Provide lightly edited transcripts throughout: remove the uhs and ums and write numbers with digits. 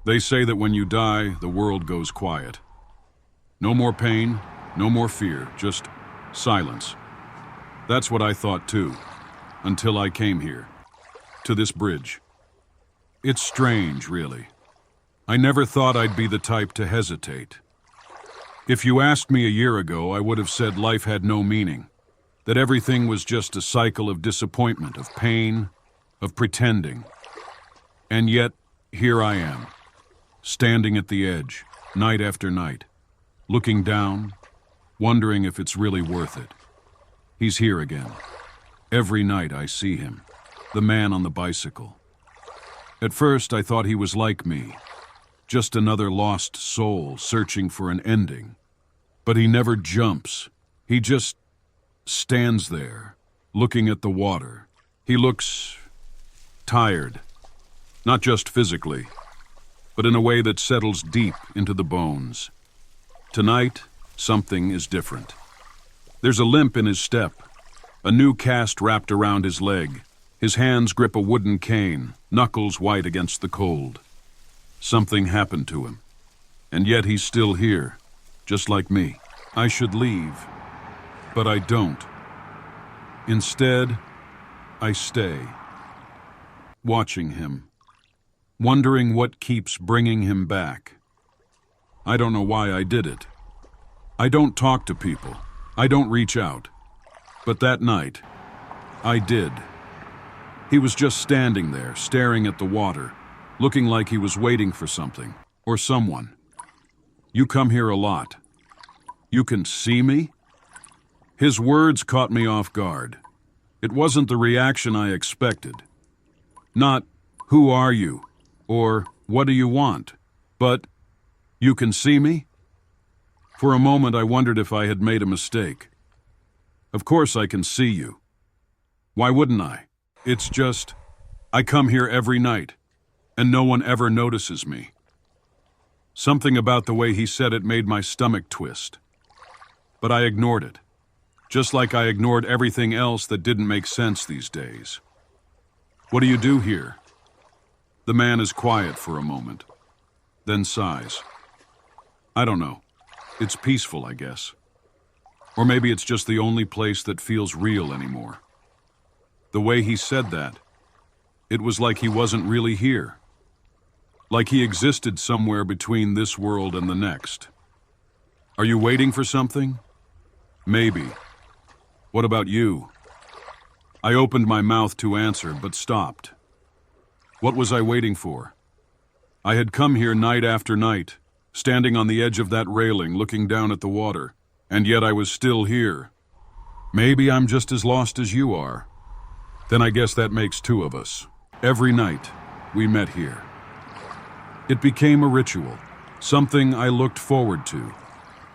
They say that when you die, the world goes quiet. No more pain, no more fear, just silence. That's what I thought too, until I came here, to this bridge. It's strange, really. I never thought I'd be the type to hesitate. If you asked me a year ago, I would have said life had no meaning, that everything was just a cycle of disappointment, of pain, of pretending. And yet, here I am, standing at the edge, night after night, looking down, wondering if it's really worth it. He's here again. Every night I see him, the man on the bicycle. At first I thought he was like me, just another lost soul searching for an ending. But he never jumps. He just stands there, looking at the water. He looks tired, not just physically, but in a way that settles deep into the bones. Tonight, something is different. There's a limp in his step, a new cast wrapped around his leg. His hands grip a wooden cane, knuckles white against the cold. Something happened to him, and yet he's still here, just like me. I should leave, but I don't. Instead, I stay, watching him, wondering what keeps bringing him back. I don't know why I did it. I don't talk to people. I don't reach out. But that night, I did. He was just standing there, staring at the water, looking like he was waiting for something, or someone. You come here a lot. You can see me? His words caught me off guard. It wasn't the reaction I expected. Not, "Who are you?" or "What do you want?" but, "You can see me?" For a moment I wondered if I had made a mistake. Of course I can see you. Why wouldn't I? It's just, I come here every night, and no one ever notices me. Something about the way he said it made my stomach twist. But I ignored it, just like I ignored everything else that didn't make sense these days. "What do you do here?" The man is quiet for a moment, then sighs. "I don't know. It's peaceful, I guess. Or maybe it's just the only place that feels real anymore." The way he said that, it was like he wasn't really here. Like he existed somewhere between this world and the next. "Are you waiting for something?" "Maybe. What about you?" I opened my mouth to answer, but stopped. What was I waiting for? I had come here night after night, standing on the edge of that railing, looking down at the water, and yet I was still here. Maybe I'm just as lost as you are. Then I guess that makes two of us. Every night, we met here. It became a ritual, something I looked forward to.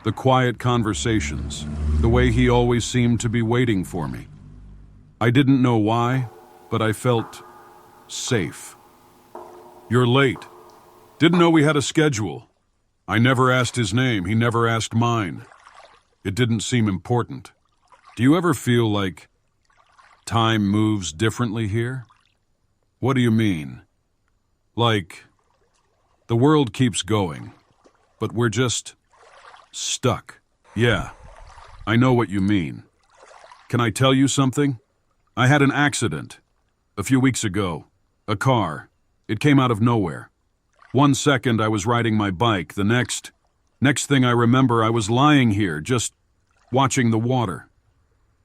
The quiet conversations, the way he always seemed to be waiting for me. I didn't know why, but I felt safe. "You're late. Didn't know we had a schedule." I never asked his name, he never asked mine. It didn't seem important. Do you ever feel like time moves differently here? What do you mean? Like, the world keeps going, but we're just stuck. Yeah, I know what you mean. Can I tell you something? I had an accident a few weeks ago. A car. It came out of nowhere. 1 second I was riding my bike. The next thing I remember, I was lying here, just watching the water.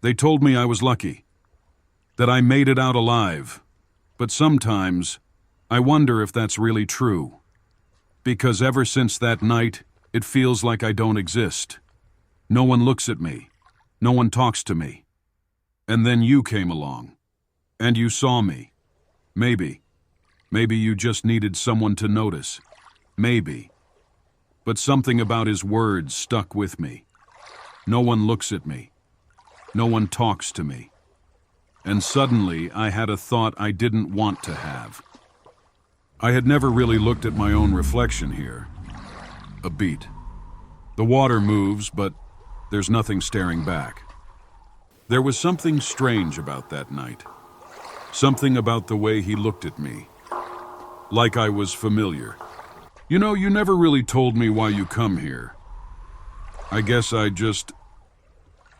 They told me I was lucky, that I made it out alive. But sometimes I wonder if that's really true. Because ever since that night, it feels like I don't exist. No one looks at me. No one talks to me. And then you came along. And you saw me. Maybe you just needed someone to notice. Maybe. But something about his words stuck with me. No one looks at me. No one talks to me. And suddenly I had a thought I didn't want to have. I had never really looked at my own reflection here. A beat. The water moves, but there's nothing staring back. There was something strange about that night. Something about the way he looked at me. Like I was familiar. You know, you never really told me why you come here. I guess I just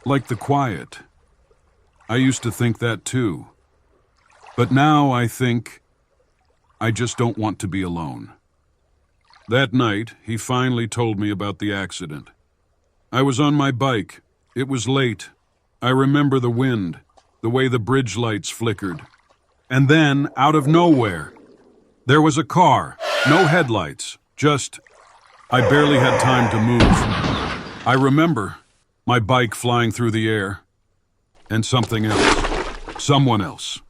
like the quiet. I used to think that too. But now I think I just don't want to be alone. That night, he finally told me about the accident. I was on my bike. It was late. I remember the wind, the way the bridge lights flickered. And then, out of nowhere, there was a car, no headlights, just... I barely had time to move. I remember my bike flying through the air, and something else, someone else.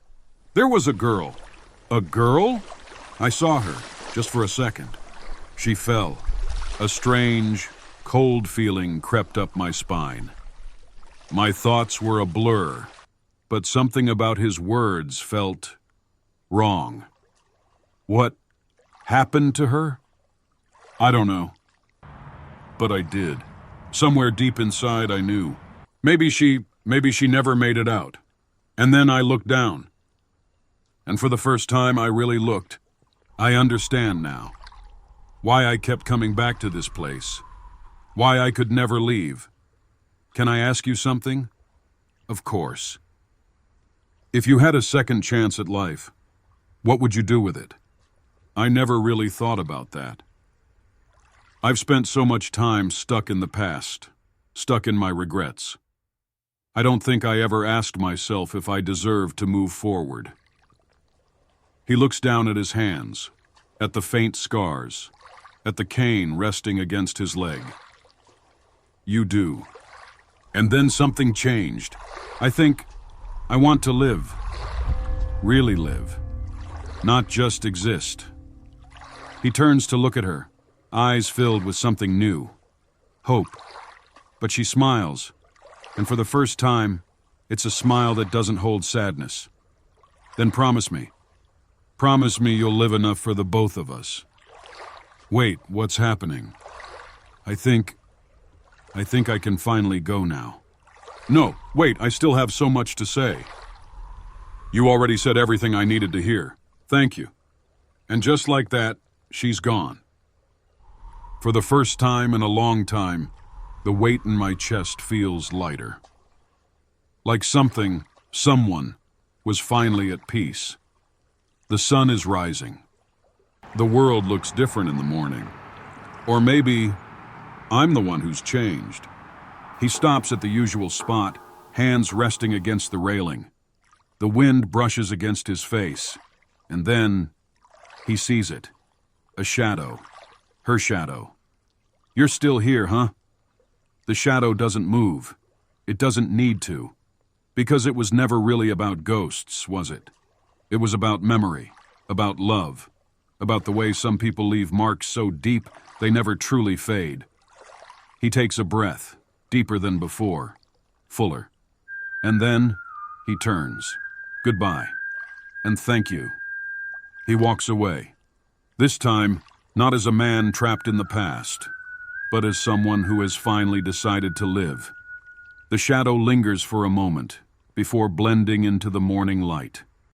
There was a girl. A girl? I saw her, just for a second. She fell. A strange, cold feeling crept up my spine. My thoughts were a blur, but something about his words felt wrong. What happened to her? I don't know. But I did. Somewhere deep inside I knew. Maybe she never made it out. And then I looked down. And for the first time I really looked. I understand now. Why I kept coming back to this place. Why I could never leave. Can I ask you something? Of course. If you had a second chance at life, what would you do with it? I never really thought about that. I've spent so much time stuck in the past, stuck in my regrets. I don't think I ever asked myself if I deserved to move forward. He looks down at his hands, at the faint scars, at the cane resting against his leg. You do. And then something changed. I think I want to live. Really live. Not just exist. He turns to look at her, eyes filled with something new. Hope. But she smiles. And for the first time, it's a smile that doesn't hold sadness. Then promise me. Promise me you'll live enough for the both of us. Wait, what's happening? I think I can finally go now. No, wait, I still have so much to say. You already said everything I needed to hear. Thank you. And just like that, she's gone. For the first time in a long time, the weight in my chest feels lighter. Like someone, was finally at peace. The sun is rising. The world looks different in the morning. Or maybe I'm the one who's changed. He stops at the usual spot, hands resting against the railing. The wind brushes against his face, and then he sees it. A shadow. Her shadow. You're still here, huh? The shadow doesn't move. It doesn't need to. Because it was never really about ghosts, was it? It was about memory, about love, about the way some people leave marks so deep they never truly fade. He takes a breath, deeper than before, fuller. And then he turns. Goodbye. And thank you. He walks away. This time, not as a man trapped in the past, but as someone who has finally decided to live. The shadow lingers for a moment before blending into the morning light.